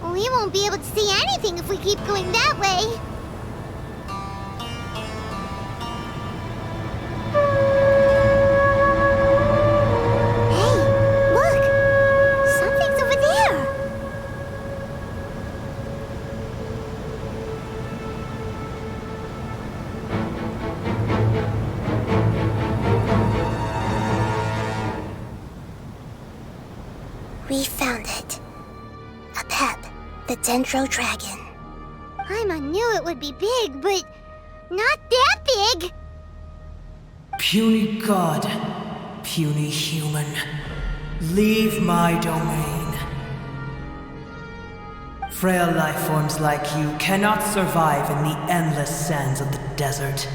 We won't be able to see anything if we keep going that way. Hey, look! Something's over there! We found it. Apep, the Dendro dragon. Paimon knew it would be big, but not that big! Puny god, puny human, leave my domain. Frail life forms like you cannot survive in the endless sands of the desert.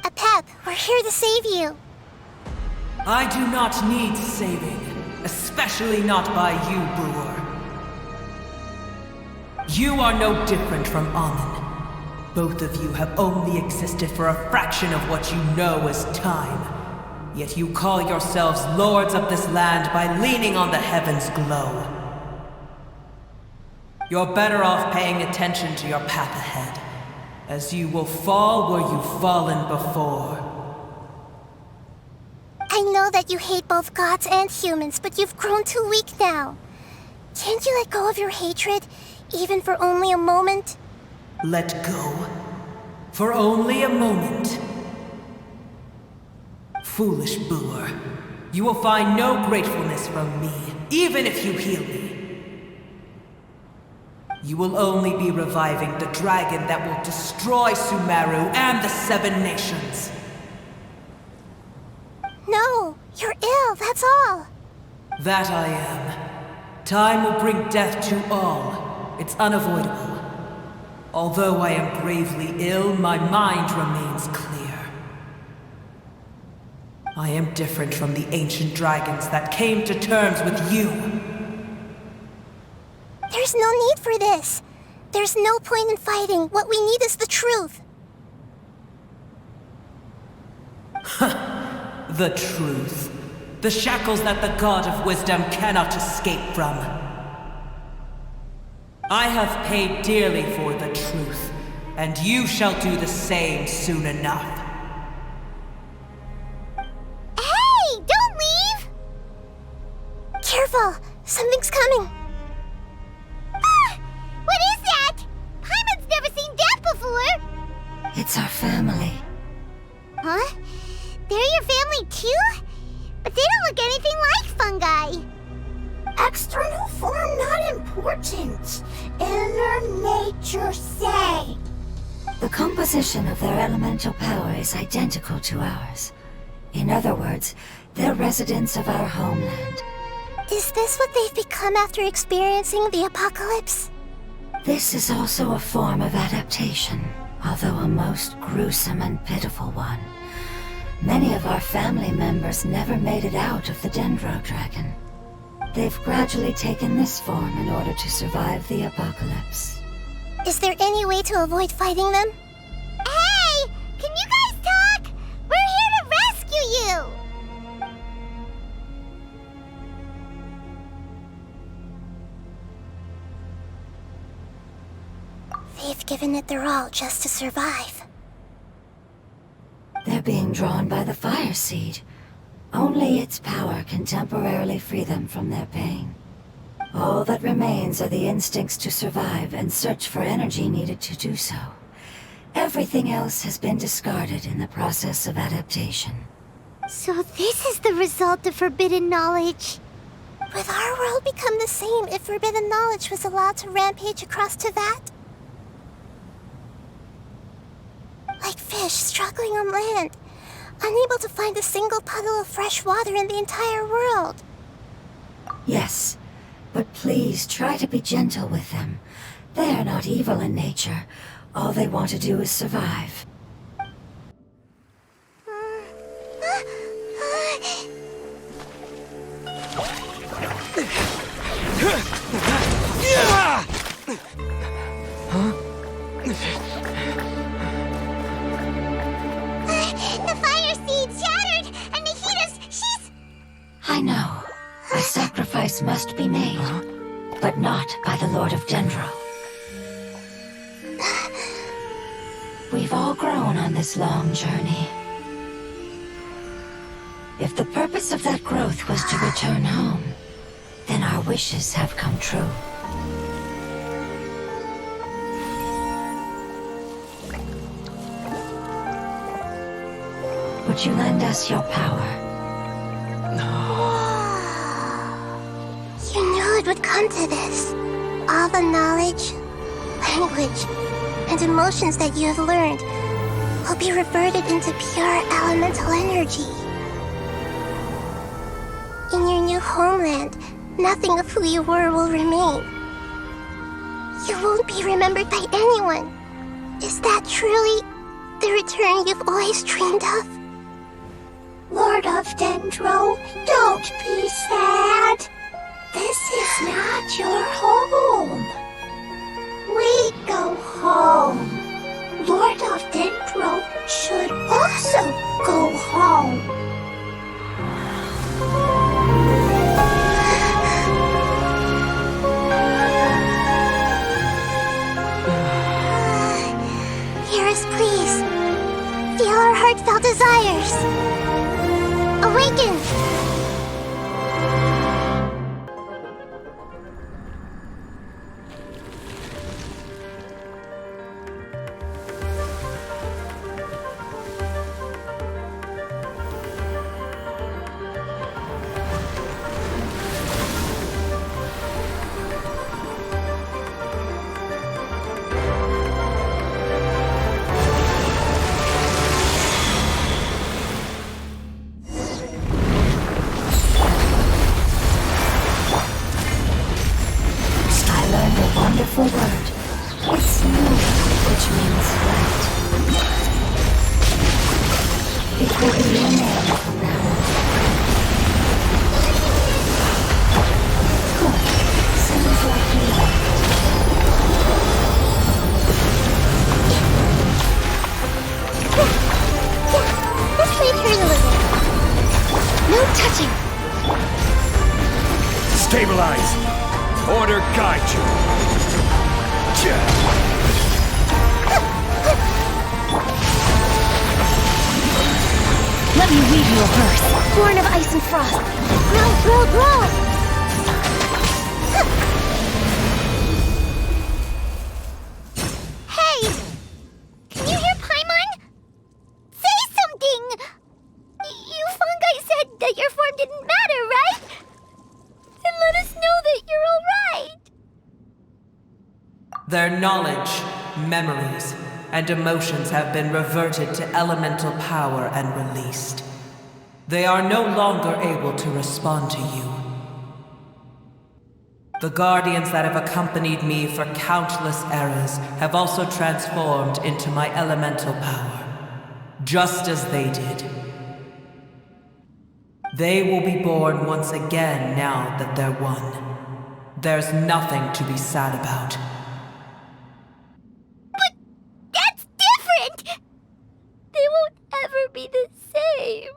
Apep, we're here to save you. I do not need saving, especially not by you, brewer. You are no different from Amun. Both of you have only existed for a fraction of what you know as time. Yet you call yourselves lords of this land by leaning on the heavens' glow. You're better off paying attention to your path ahead, as you will fall where you've fallen before. I know that you hate both gods and humans, but you've grown too weak now. Can't you let go of your hatred, even for only a moment? Let go? For only a moment? Foolish boor. You will find no gratefulness from me, even if you heal me. You will only be reviving the dragon that will destroy Sumeru and the Seven Nations. No, you're ill, that's all. That I am. Time will bring death to all. It's unavoidable. Although I am gravely ill, my mind remains clear. I am different from the ancient dragons that came to terms with you. There's no need for this. There's no point in fighting. What we need is the truth. The truth. The shackles that the God of Wisdom cannot escape from. I have paid dearly for the truth, and you shall do the same soon enough. Hey, don't leave! Careful, something's coming. Ah! What is that? Paimon's never seen that before! It's our family. Huh? They're your family too? But they don't look anything like fungi. External form not important. Inner nature say. The composition of their elemental power is identical to ours. In other words, they're residents of our homeland. Is this what they've become after experiencing the apocalypse? This is also a form of adaptation, although a most gruesome and pitiful one. Many of our family members never made it out of the Dendro dragon. They've gradually taken this form in order to survive the apocalypse. Is there any way to avoid fighting them? Hey! Can you guys talk? We're here to rescue you! They've given it their all just to survive. They're being drawn by the fire seed. Only its power can temporarily free them from their pain. All that remains are the instincts to survive and search for energy needed to do so. Everything else has been discarded in the process of adaptation. So this is the result of forbidden knowledge. Would our world become the same if forbidden knowledge was allowed to rampage across Teyvat? Like fish struggling on land, unable to find a single puddle of fresh water in the entire world. Yes, but please try to be gentle with them. They are not evil in nature. All they want to do is survive. The fire seed shattered, and Nahida's, she's... I know. A sacrifice must be made. but not by the Lord of Dendro. We've all grown on this long journey. If the purpose of that growth was to return home, then our wishes have come true. Would you lend us your power? You knew it would come to this. All the knowledge, language, and emotions that you have learned will be reverted into pure elemental energy. In your new homeland, nothing of who you were will remain. You won't be remembered by anyone. Is that truly the return you've always dreamed of? Lord of Dendro, don't be sad. This is not your home. We go home. Lord of Dendro should also go home. Hear us, please. Feel our heartfelt desires. Awaken! Wonderful word. It's new, which means light. It will be your name from now on. Good. Sounds like you like Yeah, let's play turn a little. No touching. Stabilize! Order guide you! Let me read you a verse. Born of ice and frost. Grow! Hey! Can you hear Paimon? Say something! You fungi said that your form didn't matter, right? Then let us know that you're alright. Their knowledge, memories, and emotions have been reverted to elemental power and released. They are no longer able to respond to you. The guardians that have accompanied me for countless eras have also transformed into my elemental power, just as they did. They will be born once again now that they're one. There's nothing to be sad about. They won't ever be the same.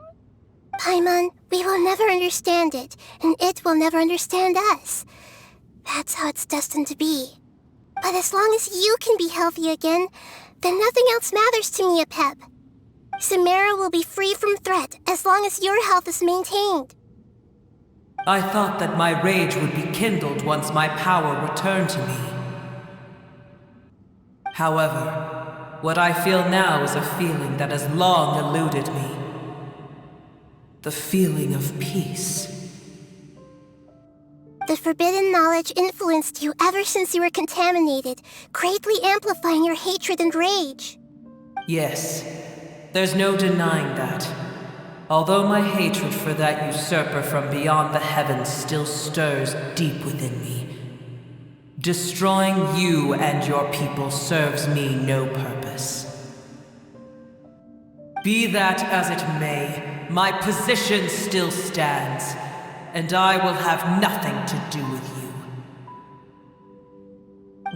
Paimon, we will never understand it, and it will never understand us. That's how it's destined to be. But as long as you can be healthy again, then nothing else matters to me, Apep. Samara will be free from threat as long as your health is maintained. I thought that my rage would be kindled once my power returned to me. However, what I feel now is a feeling that has long eluded me. The feeling of peace. The forbidden knowledge influenced you ever since you were contaminated, greatly amplifying your hatred and rage. Yes, there's no denying that. Although my hatred for that usurper from beyond the heavens still stirs deep within me. Destroying you and your people serves me no purpose. Be that as it may, my position still stands, and I will have nothing to do with you.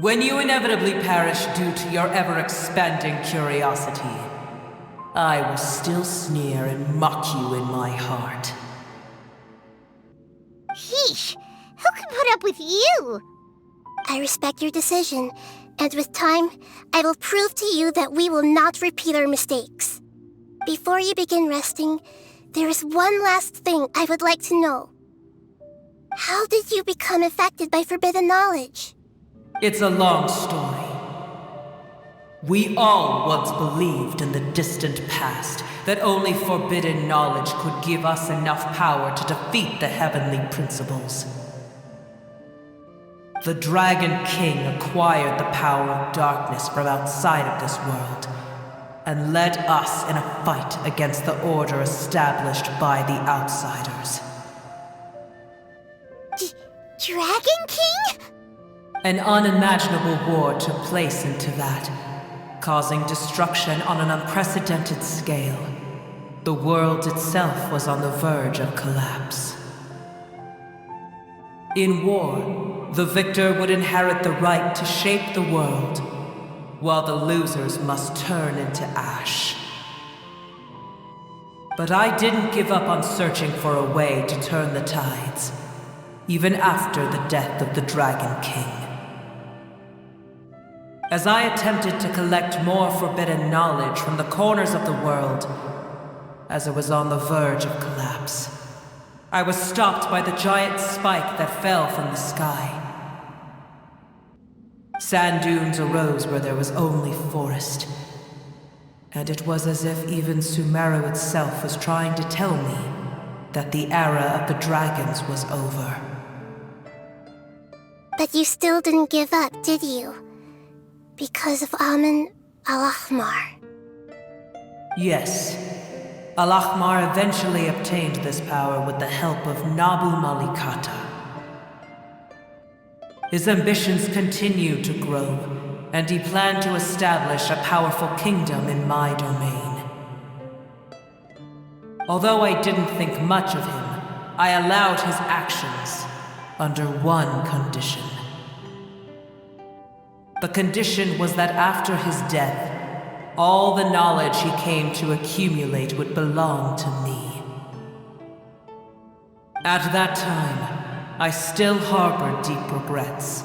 When you inevitably perish due to your ever-expanding curiosity, I will still sneer and mock you in my heart. Sheesh, who can put up with you? I respect your decision, and with time, I will prove to you that we will not repeat our mistakes. Before you begin resting, there is one last thing I would like to know. How did you become affected by forbidden knowledge? It's a long story. We all once believed in the distant past that only forbidden knowledge could give us enough power to defeat the heavenly principles. The Dragon King acquired the power of darkness from outside of this world, and led us in a fight against the order established by the outsiders. Dragon King? An unimaginable war took place into that, causing destruction on an unprecedented scale. The world itself was on the verge of collapse. In war, the victor would inherit the right to shape the world, while the losers must turn into ash. But I didn't give up on searching for a way to turn the tides, even after the death of the Dragon King. As I attempted to collect more forbidden knowledge from the corners of the world, as it was on the verge of collapse, I was stopped by the giant spike that fell from the sky. Sand dunes arose where there was only forest, and it was as if even Sumeru itself was trying to tell me that the era of the dragons was over. But you still didn't give up, did you? Because of Amun Al-Ahmar. Yes. Al-Ahmar eventually obtained this power with the help of Nabu Malikata. His ambitions continued to grow, and he planned to establish a powerful kingdom in my domain. Although I didn't think much of him, I allowed his actions under one condition. The condition was that after his death, all the knowledge he came to accumulate would belong to me. At that time, I still harbored deep regrets.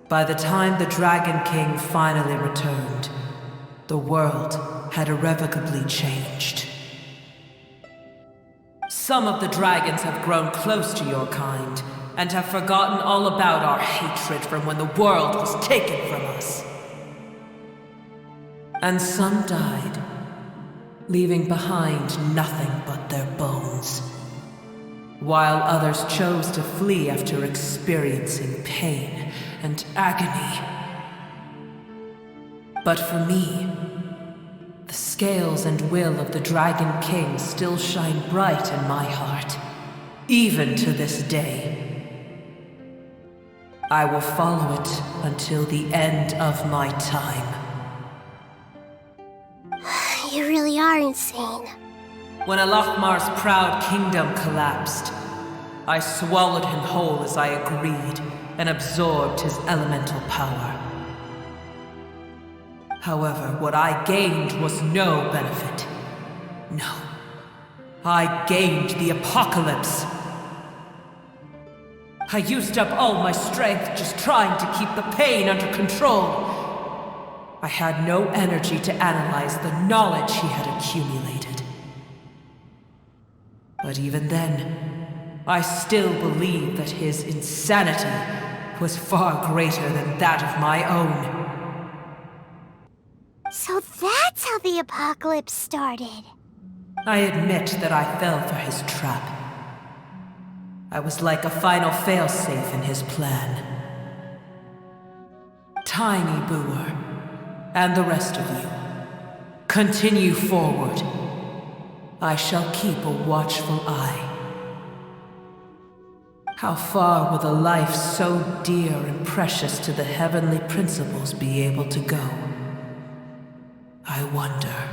By the time the Dragon King finally returned, the world had irrevocably changed. Some of the dragons have grown close to your kind, and have forgotten all about our hatred from when the world was taken from us. And some died, leaving behind nothing but their bones, while others chose to flee after experiencing pain and agony. But for me, the scales and will of the Dragon King still shine bright in my heart, even to this day. I will follow it until the end of my time. You really are insane. When Al-Ahmar's proud kingdom collapsed, I swallowed him whole as I agreed and absorbed his elemental power. However, what I gained was no benefit. No. I gained the apocalypse. I used up all my strength just trying to keep the pain under control. I had no energy to analyze the knowledge he had accumulated. But even then, I still believed that his insanity was far greater than that of my own. So that's how the apocalypse started. I admit that I fell for his trap. I was like a final failsafe in his plan. Tiny Booer, and the rest of you, continue forward. I shall keep a watchful eye. How far will a life so dear and precious to the heavenly principles be able to go? I wonder.